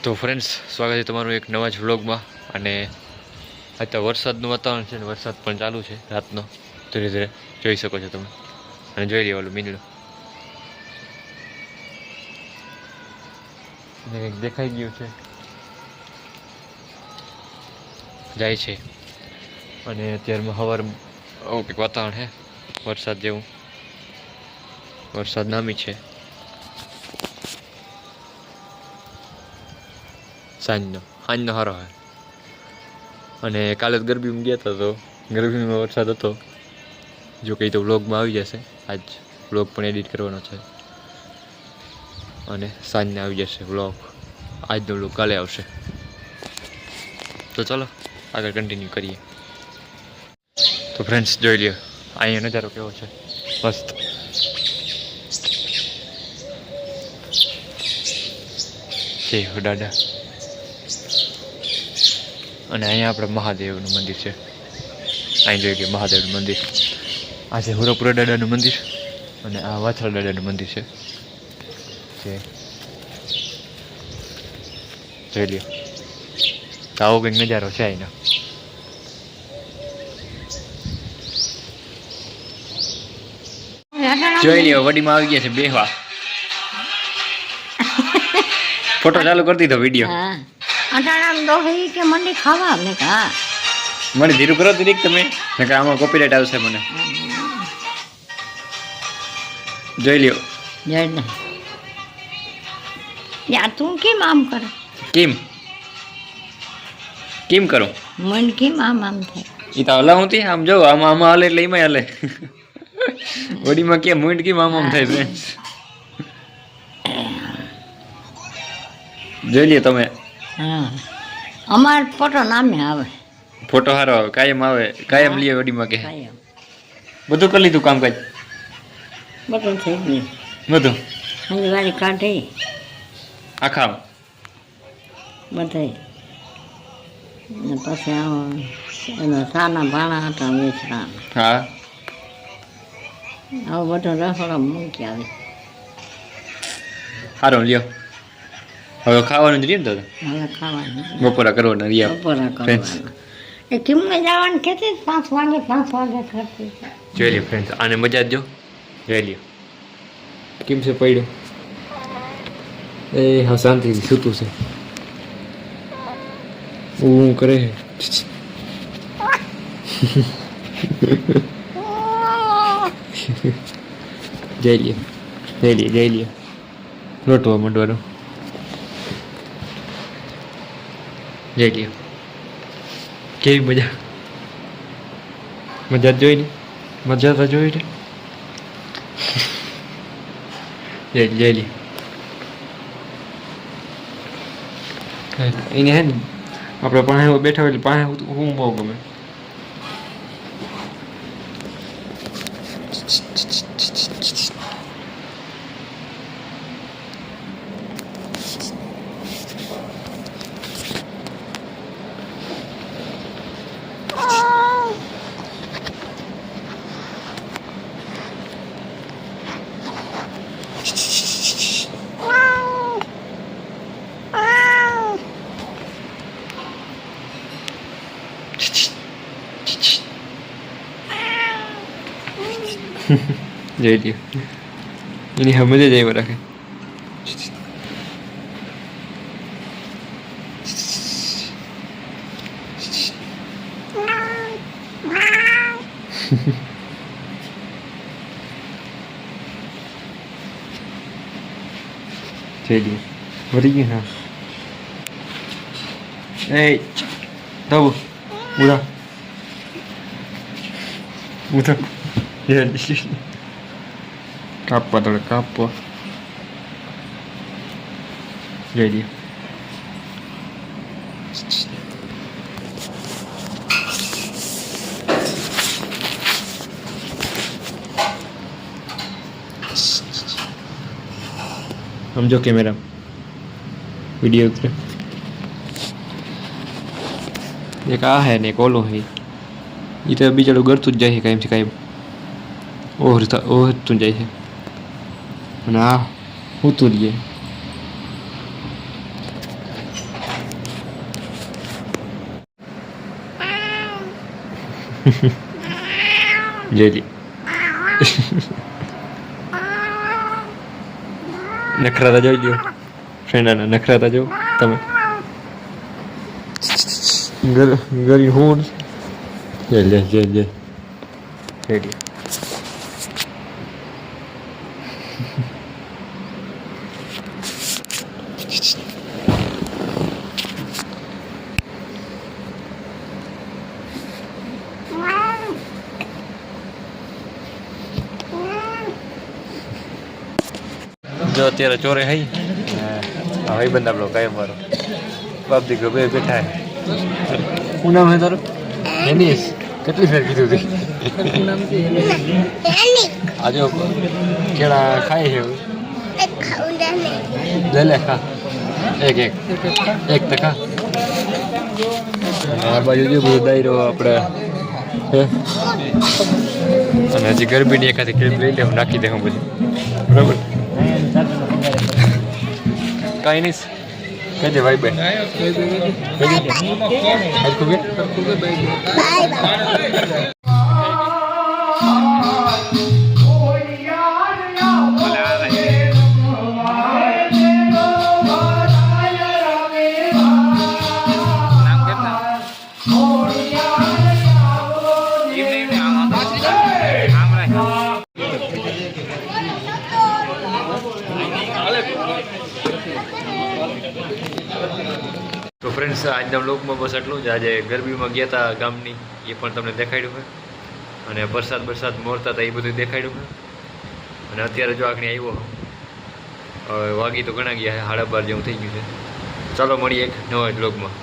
તો ફ્રેન્ડ્સ, સ્વાગત છે તમારું એક નવા જ વ્લોગમાં. અને અત્યારે વરસાદનું વાતાવરણ છે ને વરસાદ પણ ચાલુ છે રાતનો, ધીરે ધીરે જોઈ શકો છો તમે. અને જોઈ લો ઓલું મીંડળું દેખાઈ ગયું છે, જાય છે. અને અત્યારમાં સવાર આવું કંઈક વાતાવરણ છે વરસાદ જેવું, વરસાદ નામી છે. સાંજનો સારો હોય. અને કાલે જ ગરબીમાં ગયા હતા તો ગરબીમાં વરસાદ હતો. જો કંઈ તો વ્લોગમાં આવી જશે. આજ વ્લોગ પણ એડિટ કરવાનો છે અને સાંજને આવી જશે વ્લોગ. આજનો વ્લોગ કાલે આવશે. તો ચલો આગળ કન્ટિન્યુ કરીએ. તો ફ્રેન્ડ્સ જોઈ લ્યો અહીંયા નજારો કેવો છે, મસ્ત. જય હો દાદા. અને અહીંયા આપણે મહાદેવનું મંદિર છે. અહીં જોઈએ કે મહાદેવનું મંદિર આ છે હુરપુરા દાદાનું મંદિર. અને આ વાછળ દાદાનું મંદિર છે જે જોઈ લ્યો. આવો કંઈક નજારો છે અહીંનો. જોઈ લ્યો વડીમાં આવી ગયા છે બેહવા. ફોટો ચાલુ કરી દીધો વિડીયો. કે મંડી ખાવા મેં હા મને ધીરું કરો તો તમે, નકર આમાં કોપીરાઈટ આવશે મને. જોઈ લ્યો. યા તું કેમ આમ કરે? કેમ કરો? મન કેમ આમ થાય? એ તો હલા હું આમ જો આમાં હાલે એટલે એમાં હાલે. વડીમાં કેમ મૂંડ કેમ આમ થાય ફ્રેન્ડ્સ? જોઈ લ્યો તમે. હા અમાર ફોટો નામે આવે. ફોટો સારો આવે, કાયમ આવે, કાયમ લે વડીમાં કે. બધું કરી લીધું કામકાજ? બધું થઈ ગયું. બધું વાળી કાઢી આખા બધાય. ને પછી એના સાના ભાણા હતા વેચતા. હા આવું બધું રસોડા મૂકી આવે. સારો લ્યો. હવે ખાવાનું જ રહ્યું ને? હવે ખાવાનું બપોરા કરવાના રહ્યા. બપોરા કરવાના. એ કિમને જવાનું કહેતી 5 વાગે કરતી. જોઈ લ્યો ફ્રેન્ડ્સ, આને મજા જ જો. જોઈ લ્યો કેમ છે પડ્યો. એ હા શાંતિથી સૂતું છે. હું કરે જઈ લ્યો લોટવા માંડવાનું. જઈ લ્યો કેવી મજા જોઈ ને, મજા તો જોઈ ને. જઈ લ્યો એને હે ને આપણે પાસે બેઠા હોય એટલે પાસે હું બહુ ગમે. જઈ લ્યો એની સમજ જ આવ્યા રાખે. જઈ લ્યો વળી ગયું. હા એ તબ ઉધા કાપવા થોડે કાપવા. જઈ લ્યો સમજો કેમેરા વિડીયો ઉતરે. એક આ હે ને એક ઓલો હે. એ તો બિચારું ગરતું જ જાય છે કાંઈમથી કાંઈ, ઓહરતું જાય છે. અને આ ઉતું રહીએ જોઈ નખરાતા જોઈ લ્યો ફ્રેન્ડાના નખરાતા જો તમે ગરી હું જઈ લે જઈ લે રેડી જો અત્યારે ચોરે હઈ હવે બંધ આપણો કાયમ મારો બાપ દીકરો બે બેઠા શું નામ હે તારું એનીસ કેટલી ફેર કીધું હતી આજે કેળા ખાય છે લે લે ખા એક એક એક તો ખા આ બાજુ જે બધું દાયરો આપણે હે અને હજી ગરબીની એકાદી ક્લિપ લઈ લે હું નાખી દે હું બધું બરાબર કાંઈ નહીં કહેજે ભાઈ બેન તો ફ્રેન્ડ્સ આજના બ્લોગમાં બસ આટલું જ આજે ગરબીમાં ગયા હતા ગામની એ પણ તમને દેખાડ્યું હોય અને વરસાદ મોરતા હતા એ બધું દેખાડ્યું હોય અને અત્યારે જો આગળ આવ્યો હવે વાગી તો ઘણા ગયા 12:30 જેવું થઈ ગયું છે ચાલો મળીએ એક નવા બ્લોગમાં